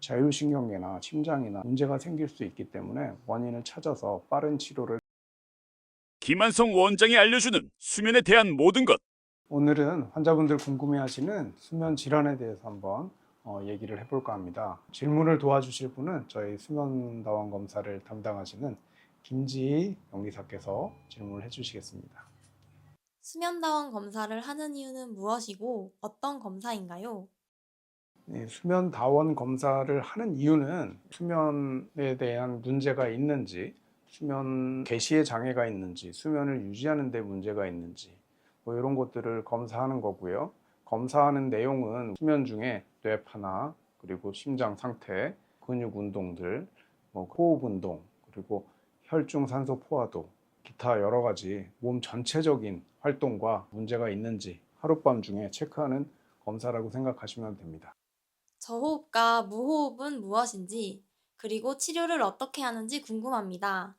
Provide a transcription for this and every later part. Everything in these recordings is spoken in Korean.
자율신경계나 심장이나 문제가 생길 수 있기 때문에 원인을 찾아서 빠른 치료를. 김한성 원장이 알려주는 수면에 대한 모든 것. 오늘은 환자분들 궁금해하시는 수면 질환에 대해서 한번 얘기를 해볼까 합니다. 질문을 도와주실 분은 저희 수면다원 검사를 담당하시는 김지희 연기사께서 질문을 해주시겠습니다. 수면다원 검사를 하는 이유는 무엇이고 어떤 검사인가요? 네, 수면다원 검사를 하는 이유는 수면에 대한 문제가 있는지, 수면 개시에 장애가 있는지, 수면을 유지하는 데 문제가 있는지, 뭐 이런 것들을 검사하는 거고요. 검사하는 내용은 수면 중에 뇌파나 그리고 심장 상태, 근육 운동들, 뭐 호흡 운동, 그리고 혈중 산소 포화도, 기타 여러 가지 몸 전체적인 활동과 문제가 있는지 하룻밤 중에 체크하는 검사라고 생각하시면 됩니다. 저호흡과 무호흡은 무엇인지, 그리고 치료를 어떻게 하는지 궁금합니다.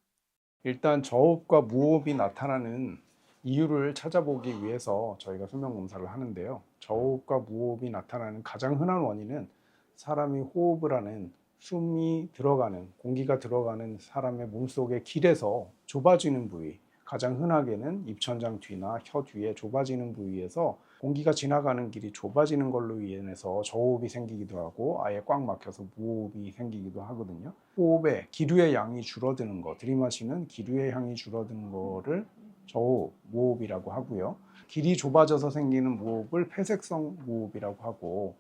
일단 저호흡과 무호흡이 나타나는 이유를 찾아보기 위해서 저희가 수면 검사를 하는데요. 저호흡과 무호흡이 나타나는 가장 흔한 원인은 사람이 호흡을 하는 숨이 들어가는 공기가 들어가는 사람의 몸속의 길에서 좁아지는 부위, 가장 흔하게는 입천장 뒤나 혀 뒤에 좁아지는 부위에서 공기가 지나가는 길이 좁아지는 걸로 인해서 저호흡이 생기기도 하고 아예 꽉 막혀서 무호흡이 생기기도 하거든요. 호흡에 기류의 양이 줄어드는 거, 들이마시는 기류의 양이 줄어드는 거를 저호흡, 무호흡이라고 하고요. 길이 좁아져서 생기는 무호흡을 폐색성 무호흡이라고 하고,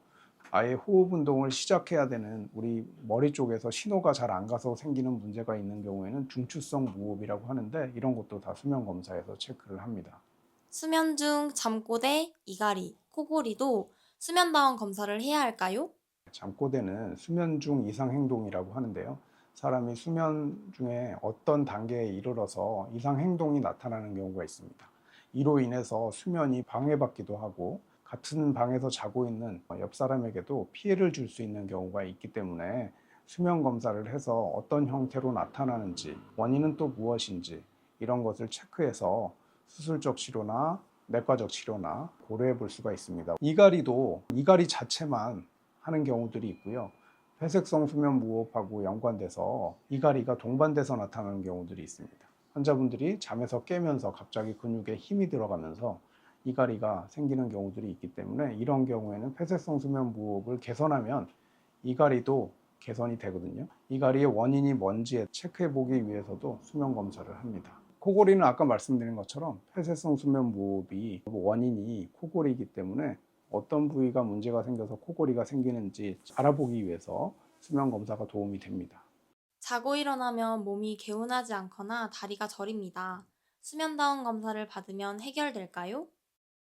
아예 호흡 운동을 시작해야 되는 우리 머리 쪽에서 신호가 잘 안 가서 생기는 문제가 있는 경우에는 중추성 무호흡이라고 하는데, 이런 것도 다 수면 검사에서 체크를 합니다. 수면 중 잠꼬대, 이갈이, 코골이도 수면다원 검사를 해야 할까요? 잠꼬대는 수면 중 이상 행동이라고 하는데요. 사람이 수면 중에 어떤 단계에 이르러서 이상 행동이 나타나는 경우가 있습니다. 이로 인해서 수면이 방해받기도 하고 같은 방에서 자고 있는 옆 사람에게도 피해를 줄 수 있는 경우가 있기 때문에 수면 검사를 해서 어떤 형태로 나타나는지, 원인은 또 무엇인지 이런 것을 체크해서 수술적 치료나 내과적 치료나 고려해 볼 수가 있습니다. 이갈이도 이갈이 자체만 하는 경우들이 있고요. 회색성 수면 무호흡하고 연관돼서 이갈이가 동반돼서 나타나는 경우들이 있습니다. 환자분들이 잠에서 깨면서 갑자기 근육에 힘이 들어가면서 이갈이가 생기는 경우들이 있기 때문에 이런 경우에는 폐쇄성 수면 무호흡을 개선하면 이갈이도 개선이 되거든요. 이갈이의 원인이 뭔지 체크해 보기 위해서도 수면 검사를 합니다. 코골이는 아까 말씀드린 것처럼 폐쇄성 수면 무호흡이 원인이 코골이이기 때문에 어떤 부위가 문제가 생겨서 코골이가 생기는지 알아보기 위해서 수면 검사가 도움이 됩니다. 자고 일어나면 몸이 개운하지 않거나 다리가 저립니다. 수면다원 검사를 받으면 해결될까요?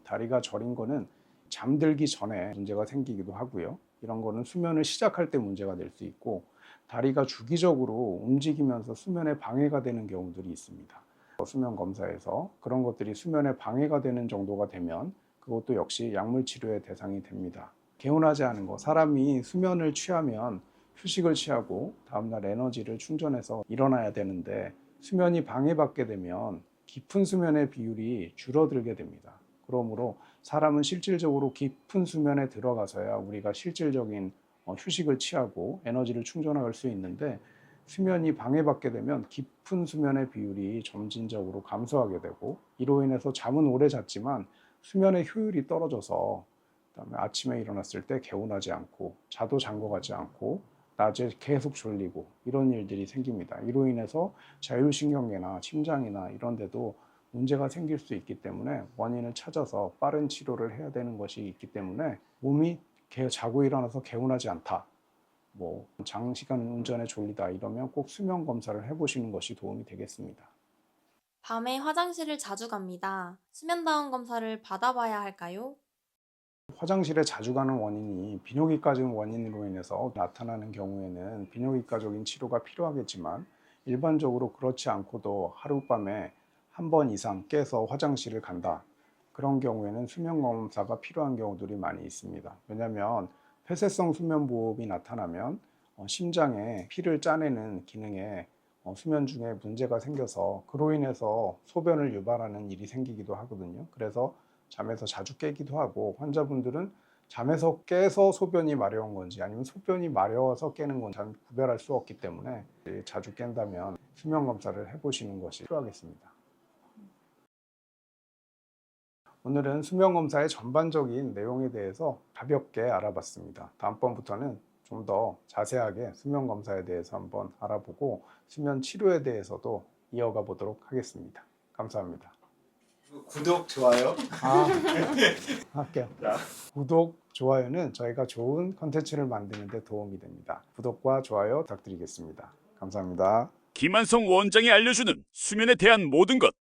다리가 저린 거는 잠들기 전에 문제가 생기기도 하고요. 이런 거는 수면을 시작할 때 문제가 될 수 있고, 다리가 주기적으로 움직이면서 수면에 방해가 되는 경우들이 있습니다. 수면 검사에서 그런 것들이 수면에 방해가 되는 정도가 되면 그것도 역시 약물 치료의 대상이 됩니다. 개운하지 않은 거, 사람이 수면을 취하면 휴식을 취하고 다음날 에너지를 충전해서 일어나야 되는데 수면이 방해받게 되면 깊은 수면의 비율이 줄어들게 됩니다. 그러므로 사람은 실질적으로 깊은 수면에 들어가서야 우리가 실질적인 휴식을 취하고 에너지를 충전할 수 있는데, 수면이 방해받게 되면 깊은 수면의 비율이 점진적으로 감소하게 되고, 이로 인해서 잠은 오래 잤지만 수면의 효율이 떨어져서 그다음에 아침에 일어났을 때 개운하지 않고 자도 잔 것 같지 않고 낮에 계속 졸리고 이런 일들이 생깁니다. 이로 인해서 자율신경계나 심장이나 이런 데도 문제가 생길 수 있기 때문에 원인을 찾아서 빠른 치료를 해야 되는 것이 있기 때문에, 몸이 자고 일어나서 개운하지 않다, 뭐 장시간 운전에 졸리다 이러면 꼭 수면 검사를 해보시는 것이 도움이 되겠습니다. 밤에 화장실을 자주 갑니다. 수면다원 검사를 받아봐야 할까요? 화장실에 자주 가는 원인이 비뇨기과적 원인으로 인해서 나타나는 경우에는 비뇨기과적인 치료가 필요하겠지만, 일반적으로 그렇지 않고도 하룻밤에 한 번 이상 깨서 화장실을 간다, 그런 경우에는 수면 검사가 필요한 경우들이 많이 있습니다. 왜냐하면 폐쇄성 수면 무호흡이 나타나면 심장에 피를 짜내는 기능에 수면 중에 문제가 생겨서 그로 인해서 소변을 유발하는 일이 생기기도 하거든요. 그래서 잠에서 자주 깨기도 하고, 환자분들은 잠에서 깨서 소변이 마려운 건지 아니면 소변이 마려워서 깨는 건지 잘 구별할 수 없기 때문에 자주 깬다면 수면 검사를 해보시는 것이 필요하겠습니다. 오늘은 수면 검사의 전반적인 내용에 대해서 가볍게 알아봤습니다. 다음번부터는 좀 더 자세하게 수면 검사에 대해서 한번 알아보고 수면 치료에 대해서도 이어가 보도록 하겠습니다. 감사합니다. 구독, 좋아요. 할게요. 구독, 좋아요는 저희가 좋은 컨텐츠를 만드는 데 도움이 됩니다. 구독과 좋아요 부탁드리겠습니다. 감사합니다. 김한성 원장이 알려주는 수면에 대한 모든 것.